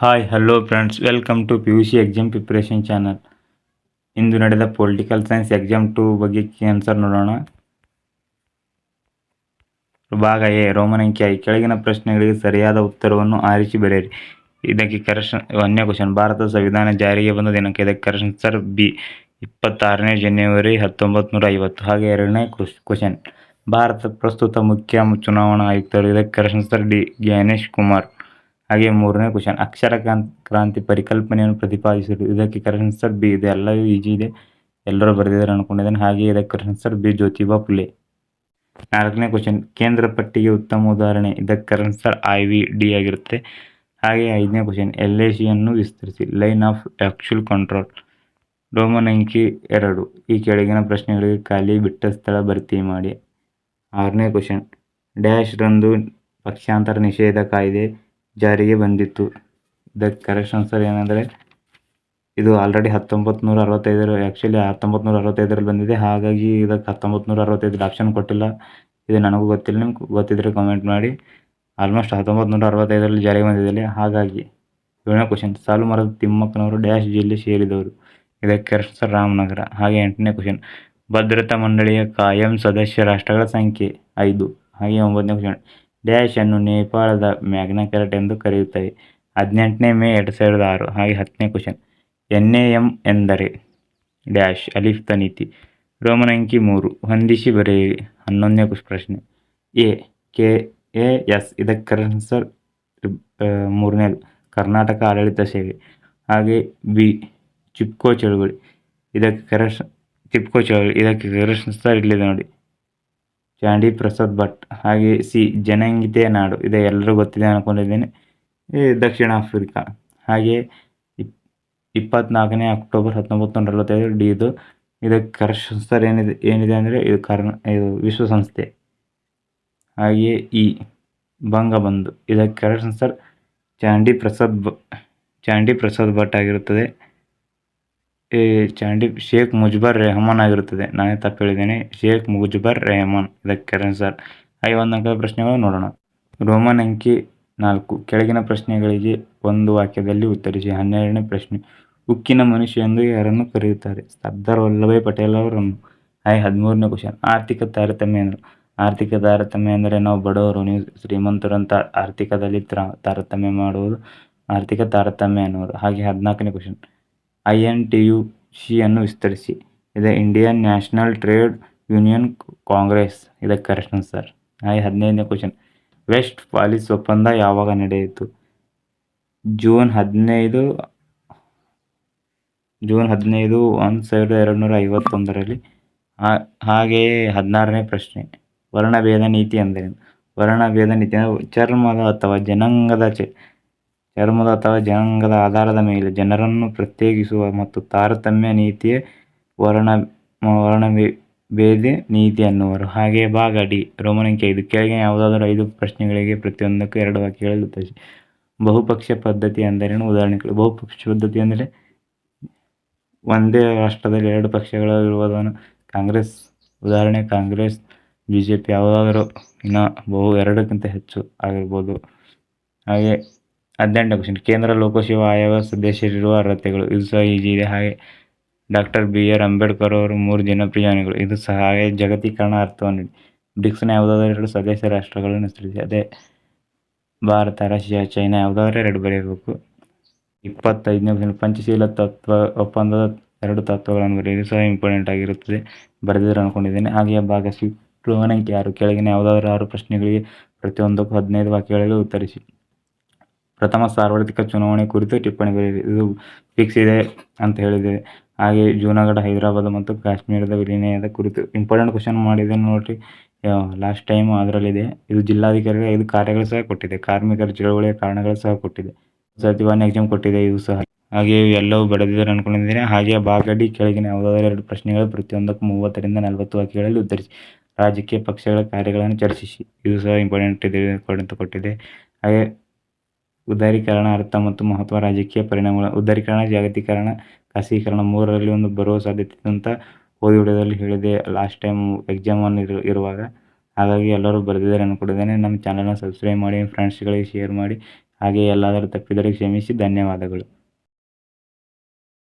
Hi hello friends, welcome to PUC exam preparation channel. ಇಂದು ನಡೆದ political science exam 2 ಬಗ್ಗೆ answer ನೋಡೋಣ. ಭಾಗ ಎ, ರೋಮನ್ ಅಂಕಿ I. ಕೆಳಗಿನ ಪ್ರಶ್ನೆಗಳಿಗೆ ಸರಿಯಾದ ಉತ್ತರವನ್ನು ಆರಿಸಿ ಬರೆಯಿರಿ. ಇದಕ್ಕೆ ಕರೆಕ್ಷನ್. 1ನೇ ಕ್ವಶನ್, ಭಾರತದ ಸಂವಿಧಾನ ಜಾರಿಗೆ ಬಂದ ದಿನಾಂಕ. ಇದಕ್ಕೆ ಕರೆಕ್ಷನ್ ಆನ್ಸರ್ ಬಿ, 26ನೇ ಜನವರಿ 1950. ಹಾಗೆ 2ನೇ ಕ್ವಶನ್, ಭಾರತದ ಪ್ರಸ್ತುತ ಮುಖ್ಯ ಚುನಾವಣಾ ಆಯುಕ್ತರು. ಇದಕ್ಕೆ correction answer D, Gyanesh Kumar. ಹಾಗೆ 3ನೇ ಕ್ವಶನ್, ಅಕ್ಷರ ಕ್ರಾಂತಿ ಪರಿಕಲ್ಪನೆಯನ್ನು ಪ್ರತಿಪಾದಿಸಿದರು. ಇದಕ್ಕೆ ಕರೆಕ್ಷನ್ ಆನ್ಸರ್ ಬಿ. ಇದೆಲ್ಲ ಈಜಿ ಇದೆ, ಎಲ್ಲರೂ ಬರೆದಿದ್ದಾರೆ ಅನ್ಕೊಂಡಿದ್ದೇನೆ. ಹಾಗೆ ಇದಕ್ಕೆ correction answer B, Jyotiba Phule. 4ನೇ ಕ್ವಶನ್, ಕೇಂದ್ರ ಪಟ್ಟಿಗೆ ಉತ್ತಮ ಉದಾಹರಣೆ. ಇದಕ್ಕೆ ಕರೆಕ್ಷನ್ ಆನ್ಸರ್ IVD ಆಗಿರುತ್ತೆ. ಹಾಗೆ 5ನೇ ಕ್ವಶನ್, LACಯನ್ನು ವಿಸ್ತರಿಸಿ. Line of actual control. Roman ಅಂಕಿ 2, ಈ ಕೆಳಗಿನ ಪ್ರಶ್ನೆಗಳಿಗೆ ಖಾಲಿ ಬಿಟ್ಟ ಸ್ಥಳ ಭರ್ತಿ ಮಾಡಿ. 6ನೇ ಕ್ವಶನ್, ಡ್ಯಾಶ್ ರಂದು ಪಕ್ಷಾಂತರ ನಿಷೇಧ ಕಾಯ್ದೆ ಜಾರಿಗೆ ಬಂದಿತ್ತು. ಇದಕ್ಕೆ ಕರೆಕ್ಷನ್ ಆನ್ಸರ್ ಏನಂದರೆ, ಇದು ಆಲ್ರೆಡಿ 1965 ಆ್ಯಕ್ಚುಲಿ 1965ರಲ್ಲಿ ಬಂದಿದೆ. ಹಾಗಾಗಿ ಇದಕ್ಕೆ 1965 ಆಪ್ಷನ್ ಕೊಟ್ಟಿಲ್ಲ. ಇದು ನನಗೂ ಗೊತ್ತಿಲ್ಲ, ನಿಮ್ಗೆ ಗೊತ್ತಿದ್ರೆ ಕಮೆಂಟ್ ಮಾಡಿ. ಆಲ್ಮೋಸ್ಟ್ 1965ರಲ್ಲಿ ಜಾರಿಗೆ ಬಂದಿದೆ. ಹಾಗಾಗಿ 7ನೇ ಕ್ವಶನ್, ಸಾಲು ಮರದ ತಿಮ್ಮಕ್ಕನವರು ಡ್ಯಾಶ್ ಜಿಲ್ಲೆ ಸೇರಿದವರು. ಇದಕ್ಕೆ ಕರೆಕ್ಷನ್ ಆನ್ಸರ್ ರಾಮನಗರ. ಹಾಗೆ 8ನೇ ಕ್ವಶನ್, ಭದ್ರತಾ ಮಂಡಳಿಯ ಕಾಯಂ ಸದಸ್ಯ ರಾಷ್ಟ್ರಗಳ ಸಂಖ್ಯೆ 5. ಹಾಗೆ 9ನೇ ಕ್ವಶನ್, ಡ್ಯಾಶ್ ಅನ್ನು ನೇಪಾಳದ ಮ್ಯಾಗ್ನಾ ಕ್ಯಾರೆಟ್ ಎಂದು ಕರೆಯುತ್ತಾರೆ. 18ನೇ ಮೇ 2006. ಹಾಗೆ 10ನೇ ಕ್ವಶನ್, NAM ಎಂದರೆ ಡ್ಯಾಶ್ ಅಲಿಫ್ತ ನೀತಿ. ರೋಮನ್ ಅಂಕಿ 3, ಹೊಂದಿಸಿ ಬರೆಯಿರಿ. 11ನೇ ಪ್ರಶ್ನೆ, KAS. ಇದಕ್ಕೆ ಕರೆಕ್ಟ್ ಆನ್ಸರ್ 3ನೇದು, ಕರ್ನಾಟಕ ಆಡಳಿತ ಸೇವೆ. ಹಾಗೆ ಬಿ, ಚಿಪ್ಕೋ ಚಳುವಳಿ. ಇದಕ್ಕೆ ಚಿಪ್ಕೋ ಚಳುವಳಿ. ಇದಕ್ಕೆ ಕರೆಕ್ಟ್ ಆನ್ಸರ್ ಇಲ್ಲಿದೆ ನೋಡಿ, ಚಾಂಡಿ ಪ್ರಸಾದ್ ಭಟ್. ಹಾಗೆ ಸಿ, ಜನಗೀತೆಯ ನಾಡು. ಇದು ಎಲ್ಲರೂ ಗೊತ್ತಿದೆ ಅನ್ಕೊಂಡಿದ್ದೇನೆ, ದಕ್ಷಿಣ ಆಫ್ರಿಕಾ. ಹಾಗೆ 24ನೇ ಅಕ್ಟೋಬರ್ 1945 ಡಿ ಇದು. ಇದಕ್ಕೆ ಕರೆಕ್ಟ್ ಆನ್ಸರ್ ಏನಿದೆ ಅಂದರೆ ಇದು ವಿಶ್ವಸಂಸ್ಥೆ. ಹಾಗೆಯೇ ಈ ಬಂಗಬಂಧು. ಇದಕ್ಕೆ ಕರೆಕ್ಟ್ ಆನ್ಸರ್ ಚಾಂಡಿ ಪ್ರಸಾದ್ ಭಟ್ ಆಗಿರುತ್ತದೆ. ಶೇಖ್ ಮುಜಿಬುರ್ ರೆಹಮಾನ್ ಆಗಿರುತ್ತದೆ. ನಾನೇ ತಪ್ಪು ಹೇಳಿದ್ದೇನೆ, ಶೇಖ್ ಮುಜಿಬುರ್ ರೆಹಮಾನ್. ಇದಕ್ಕೆ ಕರೆಕ್ಟ್ ಆನ್ಸರ್. ಹಾಗೆ 1 ಅಂಕದ ಪ್ರಶ್ನೆಗಳು ನೋಡೋಣ. ರೋಮನ್ ಅಂಕಿ 4, ಕೆಳಗಿನ ಪ್ರಶ್ನೆಗಳಿಗೆ ಒಂದು ವಾಕ್ಯದಲ್ಲಿ ಉತ್ತರಿಸಿ. 12ನೇ ಪ್ರಶ್ನೆ, ಉಕ್ಕಿನ ಮನುಷ್ಯ ಎಂದು ಯಾರನ್ನು ಕರೆಯುತ್ತಾರೆ? ಸರ್ದಾರ್ ವಲ್ಲಭಾಯ್ ಪಟೇಲ್ ಅವರನ್ನು. ಹಾಗೆ 13ನೇ ಕ್ವಶನ್, ಆರ್ಥಿಕ ತಾರತಮ್ಯ ಎಂದರು. ಆರ್ಥಿಕ ತಾರತಮ್ಯ ಅಂದರೆ ನಾವು ಬಡವರು, ನೀವು ಶ್ರೀಮಂತರು ಅಂತ ಆರ್ಥಿಕದಲ್ಲಿ ತಾರತಮ್ಯ ಮಾಡುವುದು ಆರ್ಥಿಕ ತಾರತಮ್ಯ ಅನ್ನುವರು. ಹಾಗೆ 14ನೇ ಕ್ವಶನ್, INTUC ಅನ್ನು ವಿಸ್ತರಿಸಿ. ಇದೆ Indian national trade union Congress. ಇದಕ್ಕೆ ಕರೆಕ್ಟ್ ಆನ್ಸರ್. ಹಾಗೆ 15ನೇ ಕ್ವಶನ್, ವೆಸ್ಟ್ ಪಾಲಿಸ್ ಒಪ್ಪಂದ ಯಾವಾಗ ನಡೆಯಿತು? ಜೂನ್ 15, 1251ರಲ್ಲಿ. ಹಾಗೆಯೇ 16ನೇ ಪ್ರಶ್ನೆ, ವರ್ಣಭೇದ ನೀತಿ ಎಂದರೇನು? ವರ್ಣಭೇದ ನೀತಿ ಅಂದರೆ ಚರ್ಮದ ಅಥವಾ ಜನಾಂಗದ ಆಧಾರದ ಮೇಲೆ ಜನರನ್ನು ಪ್ರತ್ಯೇಕಿಸುವ ಮತ್ತು ತಾರತಮ್ಯ ನೀತಿಯೇ ವರ್ಣಭೇದ ನೀತಿ ಅನ್ನುವರು. ಹಾಗೆ ಭಾಗ ಡಿ, ರೋಮನ್ ಅಂಕಿ 5, ಕೆಳಗಿನ ಯಾವುದಾದರೂ 5 ಪ್ರಶ್ನೆಗಳಿಗೆ ಪ್ರತಿಯೊಂದಕ್ಕೂ 2 ವಾಕ್ಯಗಳಲ್ಲಿ ಉತ್ತರಿಸಿ. ಬಹುಪಕ್ಷ ಪದ್ಧತಿ ಎಂದರೇನು? ಉದಾಹರಣೆಗಳು. ಬಹುಪಕ್ಷ ಪದ್ಧತಿ ಅಂದರೆ ಒಂದೇ ರಾಷ್ಟ್ರದಲ್ಲಿ 2 ಪಕ್ಷಗಳು ಇರುವುದನ್ನು ಕಾಂಗ್ರೆಸ್. ಉದಾಹರಣೆ ಕಾಂಗ್ರೆಸ್, BJP ಯಾವುದಾದರೂ ಇನ್ನು 2ಕ್ಕಿಂತ ಹೆಚ್ಚು ಆಗಿರ್ಬೋದು. ಹಾಗೆ 18ನೇ ಕ್ವಶನ್, ಕೇಂದ್ರ ಲೋಕಸೇವಾ ಆಯೋಗ ಸದಸ್ಯರಿರುವ ಅರ್ಹತೆಗಳು. ಇದು ಸಹ ಈಜಿ ಇದೆ. ಹಾಗೆ ಡಾಕ್ಟರ್ BR ಅಂಬೇಡ್ಕರ್ ಅವರು 3 ಜನಪ್ರಿಯ ಜ್ಞಾನಿಗಳು. ಇದು ಸಹ. ಹಾಗೆ ಜಾಗತೀಕರಣ ಅರ್ಥವನ್ನು ನೀಡಿ. ಬ್ರಿಕ್ಸ್ನ ಯಾವುದಾದರೂ 2 ಸದಸ್ಯ ರಾಷ್ಟ್ರಗಳನ್ನು ಹೆಸರಿಸಿ. ಅದೇ ಭಾರತ, ರಷ್ಯಾ, ಚೈನಾ ಯಾವುದಾದ್ರೂ 2 ಬರೆಯಬೇಕು. 25ನೇ ಕ್ವಶನ್, ಪಂಚಶೀಲ ಒಪ್ಪಂದದ 2 ತತ್ವಗಳನ್ನು ಬರೆಯುವುದು ಸಹ ಇಂಪಾರ್ಟೆಂಟ್ ಆಗಿರುತ್ತದೆ, ಬರೆದಿದ್ದಾರೆ ಅನ್ಕೊಂಡಿದ್ದೇನೆ. ಹಾಗೆಯೇ ಭಾಗ ಸಿ, ರೋಮನ್ ಅಂಕಿ 6, ಕೆಳಗಿನ ಯಾವುದಾದರೂ 6 ಪ್ರಶ್ನೆಗಳಿಗೆ ಪ್ರತಿಯೊಂದಕ್ಕೂ 15 ವಾಕ್ಯಗಳಲ್ಲಿ ಉತ್ತರಿಸಿ. ಪ್ರಥಮ ಸಾರ್ವತ್ರಿಕ ಚುನಾವಣೆ ಕುರಿತು ಟಿಪ್ಪಣಿ ಬರೆಯಿರಿ. ಇದು ಫಿಕ್ಸ್ ಇದೆ ಅಂತ ಹೇಳಿದೆ. ಹಾಗೆ ಜೂನಾಗಢ, ಹೈದರಾಬಾದ್ ಮತ್ತು ಕಾಶ್ಮೀರದ ವಿಲೀನದ ಕುರಿತು ಇಂಪಾರ್ಟೆಂಟ್ ಕ್ವಶನ್ ಮಾಡಿದ್ದೇನೆ ನೋಡ್ರಿ, ಲಾಸ್ಟ್ ಟೈಮ್ ಅದರಲ್ಲಿದೆ. ಇದು ಜಿಲ್ಲಾಧಿಕಾರಿಗಳ 5 ಕಾರ್ಯಗಳು ಸಹ ಕೊಟ್ಟಿದೆ. ಕಾರ್ಮಿಕರ ಚಳವಳಿಯ ಕಾರಣಗಳು ಸಹ ಕೊಟ್ಟಿದೆ. ಸಚಿವಾಲಯ ಎಕ್ಸಾಮ್ ಕೊಟ್ಟಿದೆ ಇದು ಸಹ. ಹಾಗೆ ಎಲ್ಲವೂ ಬರೆದಿದ್ದಾರೆ ಅನ್ಕೊಂಡಿದ್ದೇನೆ. ಹಾಗೆ ಭಾಗ ಡಿ, ಕೆಳಗಿನ ಯಾವುದಾದರೂ 2 ಪ್ರಶ್ನೆಗಳು ಪ್ರತಿಯೊಂದಕ್ಕೂ 30ರಿಂದ 40 ವಾಕ್ಯಗಳಲ್ಲಿ ಉತ್ತರಿಸಿ. ರಾಜಕೀಯ ಪಕ್ಷಗಳ ಕಾರ್ಯಗಳನ್ನು ಚರ್ಚಿಸಿ. ಇದು ಸಹ ಇಂಪಾರ್ಟೆಂಟ್ ಕೊಟ್ಟಿದೆ. ಹಾಗೆ ಉದಾರೀಕರಣ ಅರ್ಥ ಮತ್ತು ಮಹತ್ವ, ರಾಜಕೀಯ ಪರಿಣಾಮಗಳು. ಉದಾರೀಕರಣ, ಜಾಗತೀಕರಣ, ಖಾಸಗೀಕರಣ 3ರಲ್ಲಿ ಒಂದು ಬರುವ ಸಾಧ್ಯತೆ ಅಂತ ಓದಿ ವಿಡಿಯೋದಲ್ಲಿ ಹೇಳಿದೆ ಲಾಸ್ಟ್ ಟೈಮ್ ಎಕ್ಸಾಮ್ ಇರುವಾಗ. ಹಾಗಾಗಿ ಎಲ್ಲರೂ ಬರೆದಿದ್ದಾರೆ ಅನ್ಕೊಂಡಿದ್ದೇನೆ. ನಮ್ಮ ಚಾನಲ್ನ ಸಬ್ಸ್ಕ್ರೈಬ್ ಮಾಡಿ, ಫ್ರೆಂಡ್ಸ್ಗಳಿಗೆ ಶೇರ್ ಮಾಡಿ. ಹಾಗೆ ಎಲ್ಲಾದರೂ ತಪ್ಪಿದರೆ ಕ್ಷಮಿಸಿ. ಧನ್ಯವಾದಗಳು.